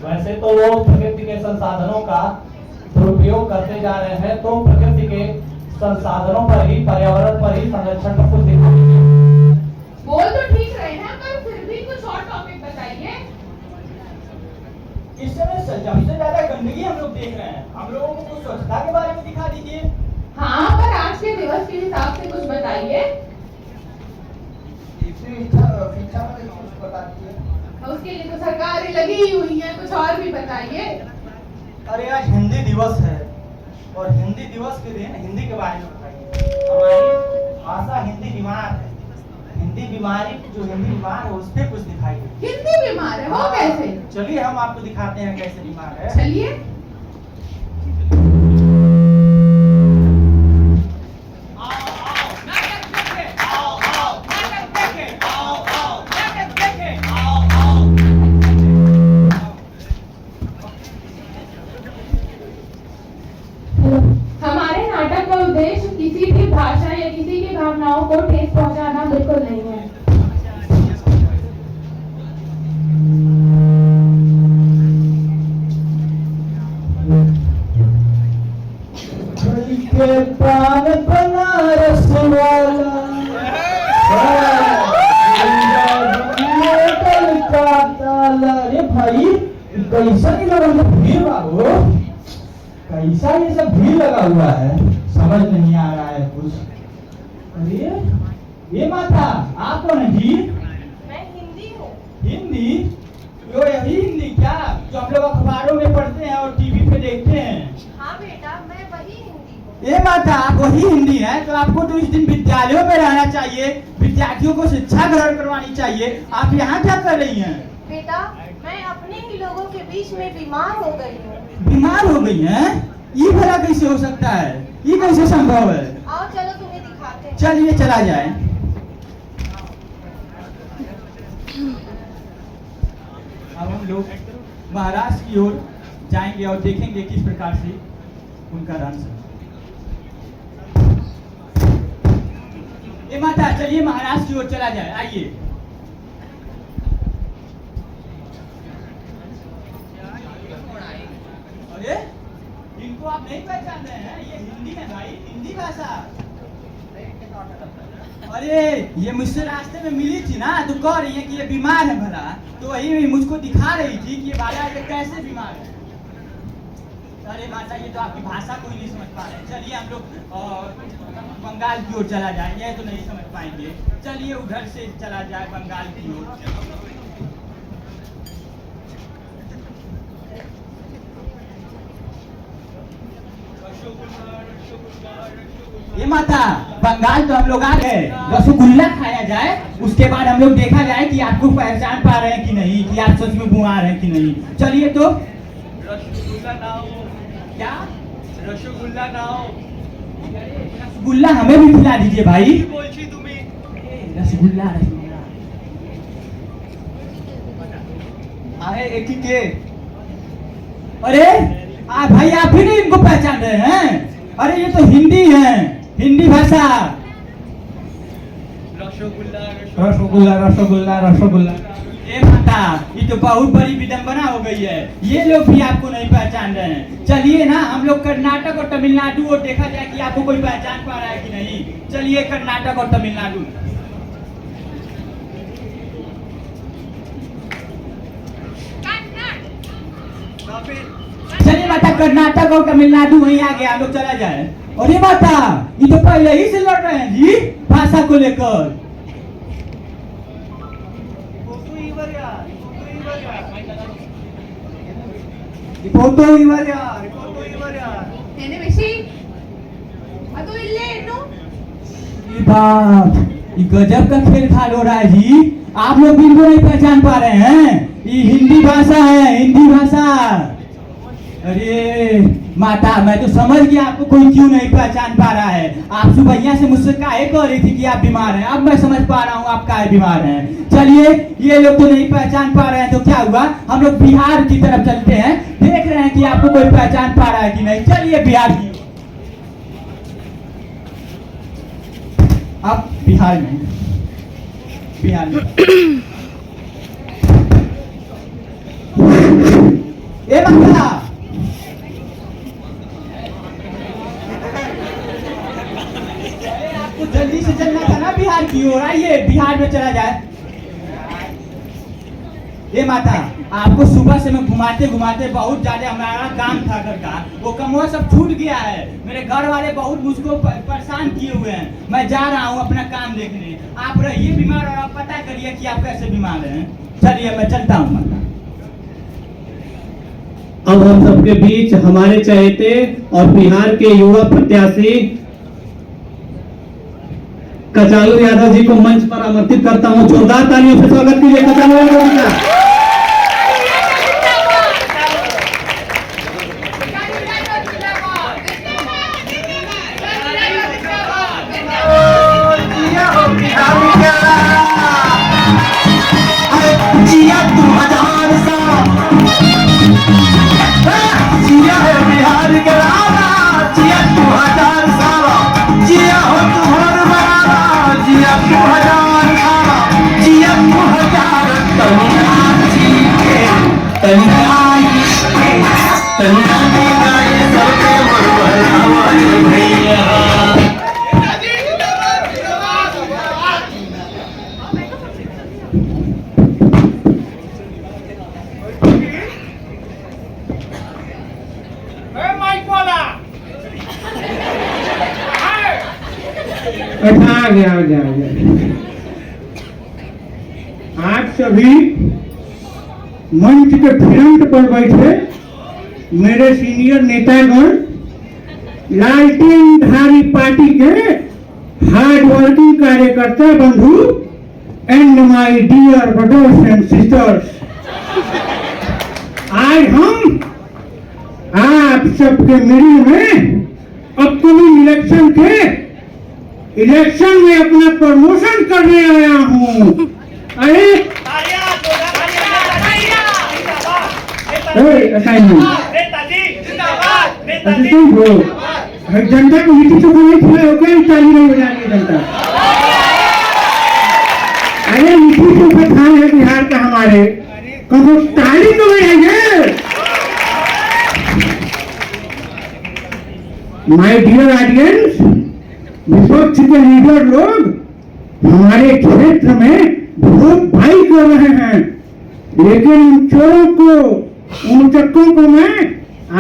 वैसे तो वो प्रकृति के संसाधनों का दुरुपयोग करते जा रहे हैं, तो प्रकृति के संसाधनों पर ही, पर्यावरण पर ही संरक्षण का कुछ दिखाएंगे। बोल तो ठीक रहे हैं, पर फिर भी कुछ और टॉपिक बताइए। इस समय सबसे ज्यादा गंदगी हम लोग देख रहे हैं, हम लोगों को कुछ स्वच्छता के बारे में दिखा दीजिए। हाँ, पर आज के दिवस के हिसाब से कुछ बताइए। शिक्षा में कुछ बता दीजिए। उसके लिए तो सरकारें लगी ही हुई है, कुछ और भी बताइए। अरे आज हिंदी दिवस है, और हिंदी दिवस के दिन हिंदी के बारे में बताइए। हमारी भाषा हिंदी बीमार है, हिंदी बीमारी जो हिंदी बीमार है उस पर कुछ दिखाइए। हिंदी बीमार है, वो कैसे? चलिए हम आपको दिखाते हैं कैसे बीमार है। चलिए। हमारे नाटक का उद्देश्य किसी भी भाषा या किसी की भावनाओं को ठेस पहुंचाना बिल्कुल नहीं है। के पान बनारस वाला अरे भाई कैसा ही लगा भीड़ बाबू, कैसा ये सब भीड़ लगा हुआ है, समझ नहीं आ रहा है कुछ। अरे ये माता आप कौन है जी? मैं हिंदी हूँ। हिंदी? यो यही हिंदी क्या जो हम लोग अखबारों में पढ़ते हैं और टीवी पे देखते हैं? हाँ बेटा, मैं वही हिंदी हूँ। ये माता आप वही हिंदी है, तो आपको तो इस दिन विद्यालयों में रहना चाहिए, विद्यार्थियों को शिक्षा ग्रहण करवानी चाहिए। आप यहाँ क्या कर रही हैं? बेटा, मैं अपने ही लोगों के बीच में बीमार हो गई हूँ। बीमार हो गई हैं? ये भला कैसे हो सकता है, ये कैसे संभव है? आओ चलो तुम्हें दिखाते हैं। चलिए चला जाए। अब हम लोग महाराष्ट्र की ओर जाएंगे और देखेंगे किस प्रकार से उनका डांस है। ए माता चलिए महाराष्ट्र की ओर चला जाए, आइए। अरे इनको आप नहीं पहचान रहे हैं, ये हिंदी है भाई, हिंदी भाषा। अरे ये मुझसे रास्ते में मिली थी ना, तो कह रही है कि ये बीमार है भला, तो वही मुझको दिखा रही थी कि ये बाला ये कैसे बीमार है। अरे माता ये तो आपकी भाषा को ही नहीं समझ पा रहे। चलिए हम लोग बंगाल की ओर चला जाए, ये तो नहीं समझ पाएंगे। चलिए उधर से चला जाए बंगाल की ओर। ये माता बंगाल तो हम लोग आ गए, रसगुल्ला खाया जाए, उसके बाद हम लोग देखा जाए कि आपको पहचान पा रहे हैं कि नहीं, कि आप सच में बीमार हैं कि नहीं। चलिए तो। रसगुल्ला ना हो क्या? रसगुल्ला ना हो, रसगुल्ला हमें भी खिला दीजिए भाई। रसगुल्ला रसगुल्ला आहे एक ही के। अरे भाई आप ही नहीं इनको पहचान रहे हैं? अरे ये तो हिंदी है, हिंदी भाषा। रसगुल्ला रसगुल्ला रसगुल्ला रसगुल्ला। ए माता ये तो बहुत बड़ी विडंबना हो गई है, ये लोग भी आपको नहीं पहचान रहे हैं। चलिए ना हम लोग कर्नाटक और तमिलनाडु और देखा जाए कि आपको कोई पहचान पा रहा है कि नहीं। चलिए कर्नाटक और तमिलनाडु। चलिए माता कर्नाटक और तमिलनाडु वहीं आ गया, हम लोग चला जाए। अरे माता ये तो पहले ही से लड़ रहे हैं जी भाषा को लेकर। तो तो ले लो। ये बाप, ये गजब का खेल खाल हो रहा है जी। आप लोग बिल्कुल नहीं पहचान पा रहे हैं, ये हिंदी भाषा है, हिंदी भाषा। अरे माता, मैं तो समझ गया आपको कोई क्यों नहीं पहचान पा रहा है। आप सुबह से मुझसे काहे कह रही थी कि आप बीमार हैं, अब मैं समझ पा रहा हूँ आप काहे बीमार हैं। चलिए, ये लोग तो नहीं पहचान पा रहे हैं, तो क्या हुआ, हम लोग बिहार की तरफ चलते हैं, देख रहे हैं कि आपको कोई पहचान पा रहा है कि नहीं। चलिए बिहार की, अब बिहार में, बिहार में ए बंदा, आपको जल्दी से चलना था ना बिहार की ओर, आइए बिहार में चला जाए। ये माता, आपको सुबह से मैं घुमाते घुमाते बहुत ज्यादा हमारा काम था घर का, वो कमवा सब छूट गया है। मेरे घर वाले बहुत मुझको परेशान किए हुए हैं। मैं जा रहा हूँ अपना काम देखने, आप रहिए बीमार और आप पता करिए कि आप कैसे बीमार हैं। चलिए मैं चलता हूँ माता। अब हम सबके बीच हमारे चहेते और बिहार के युवा प्रत्याशी कचालू यादव जी को मंच पर आमंत्रित करता हूं। जोरदार तालियों से स्वागत कीजिए कचालू यादव जी का। अच्छा, आ गया। आप सभी मंच के फ्रंट पर बैठे मेरे सीनियर नेतागण, लालटेनधारी पार्टी के हार्ड वर्किंग कार्यकर्ता बंधु and my dear brothers and sisters, आज हम आप सबके मिडिल में अपकमिंग इलेक्शन में अपना प्रमोशन करने आया हूँ। अरे जनता को लिट्टी चोखा नहीं खिलाए हो क्या? ताली नहीं बजा रही जनता। अरे लिट्टी चोखा खान है बिहार का हमारे, कहो ताली तो बजाइए। माय डियर ऑडियंस, विपक्ष के लीडर लोग हमारे क्षेत्र में बहुत भाई कर रहे हैं, लेकिन उन चोरों को, उन चक्कों को मैं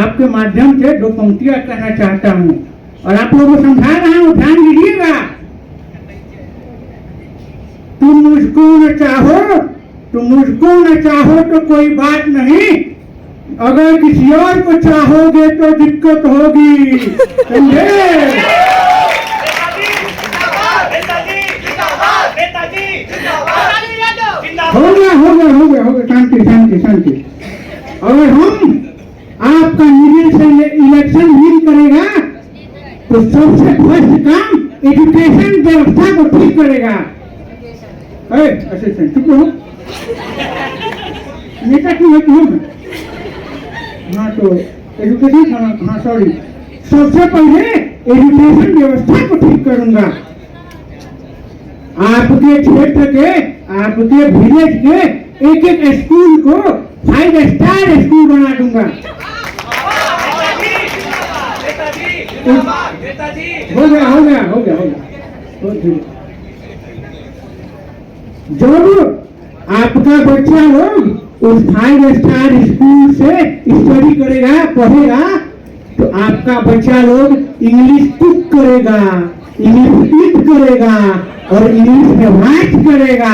आपके माध्यम से दो पंक्तियां कहना चाहता हूं और आप लोगों को समझा रहा हूं, ध्यान दीजिएगा। तुम मुझको न चाहो तो कोई बात नहीं, अगर किसी और को चाहोगे तो दिक्कत होगी, समझे? हो गया, शांति। और हम आपका मिडिल से इलेक्शन विन करेगा तो सबसे फर्स्ट काम एजुकेशन व्यवस्था को ठीक करेगा। असिस्टेंट चुप रहो, नेता क्यों है तुम? हाँ तो एजुकेशन, हाँ सॉरी, सबसे पहले एजुकेशन व्यवस्था को ठीक करूंगा। आपके क्षेत्र के, आपके विलेज के एक एक स्कूल को 5 स्टार स्कूल बना दूंगा। हो गया। जब आपका बच्चा लोग उस 5 स्टार स्कूल से स्टडी करेगा, पढ़ेगा, तो आपका बच्चा लोग इंग्लिश कुक करेगा, इंग्लिश ईट करेगा और इंग्लिश में वाइट करेगा।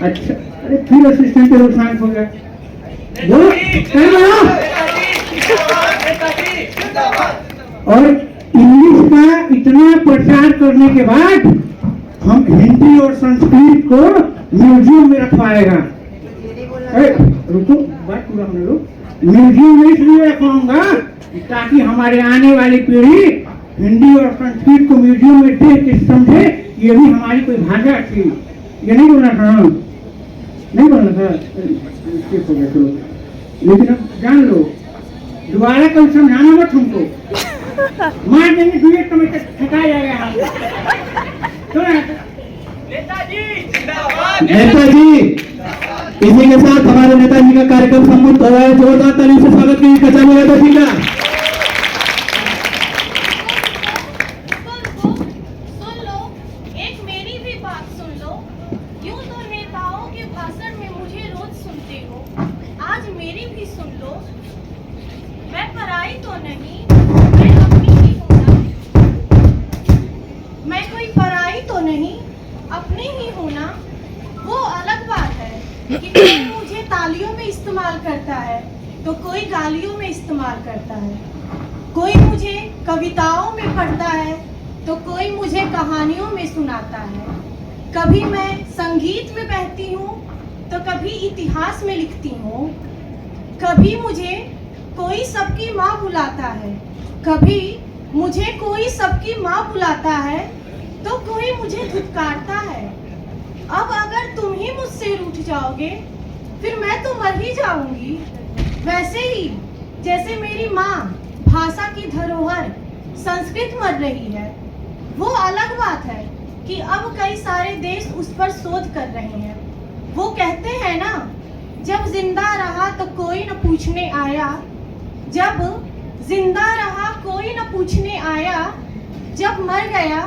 अच्छा, अरे फिर असिस्टेंट के शांत हो गया। बोलो, और इंग्लिश इतना प्रचार करने के बाद हम हिंदी और संस्कृत को म्यूजियम में रखवाएगा। रुको, बात पूरा होने दो। म्यूजियम में इसलिए रखवाऊंगा ताकि हमारे आने वाली पीढ़ी हिंदी और संस्कृत को म्यूजियम में देख के समझे ये भी हमारी कोई भाषा थी। ये नहीं बोलना था, नहीं बोलना था, ठीक हो गया चलो। लेकिन अब जान लो, दोबारा कभी समझाना मत हमको, मार देंगे डुएट तो मैं थका जाएगा। नेताजी, इसी के साथ हमारे नेताजी का कार्यक्रम समाप्त हो रहा है। जोरदार तालियों से स्वागत कीजिए कचामी नेताजी का। सुन लो, एक मेरी भी बात सुन लो। यूं तो नेताओं के भाषण में मुझे रोज सुनते हो, आज मेरी भी सुन लो। मैं पराई तो नहीं, मैं अपनी ही हूं ना। मैं कोई पराई तो नहीं, अपनी ही हूं ना। वो अलग बात है कि कोई मुझे तालियों में इस्तेमाल करता है तो कोई गालियों में इस्तेमाल करता है, कोई मुझे कविताओं में पढ़ता है तो कोई मुझे कहानियों में सुनाता है। कभी मैं संगीत में बहती हूँ तो कभी इतिहास में लिखती हूँ। कभी मुझे कोई सबकी माँ बुलाता है, कभी मुझे कोई सबकी माँ बुलाता है तो कोई मुझे धुतकारता है। अब अगर तुम ही मुझसे रूठ जाओगे फिर मैं तो मर ही जाऊंगी। वैसे ही जैसे मेरी माँ भाषा की धरोहर संस्कृत मर रही है। वो अलग बात है कि अब कई सारे देश उस पर शोध कर रहे हैं। वो कहते हैं ना, जब जिंदा रहा तो कोई न पूछने आया, जब जिंदा रहा कोई न पूछने आया, जब मर गया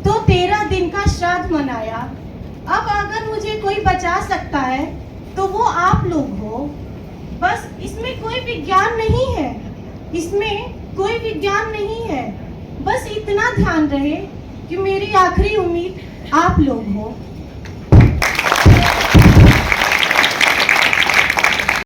तो 13 दिन का श्राद्ध मनाया। अब अगर मुझे कोई बचा सकता है तो वो आप लोग हो। बस इसमें कोई विज्ञान नहीं है, इसमें कोई विज्ञान नहीं है। बस इतना ध्यान रहे कि मेरी आखिरी उम्मीद आप लोग हो।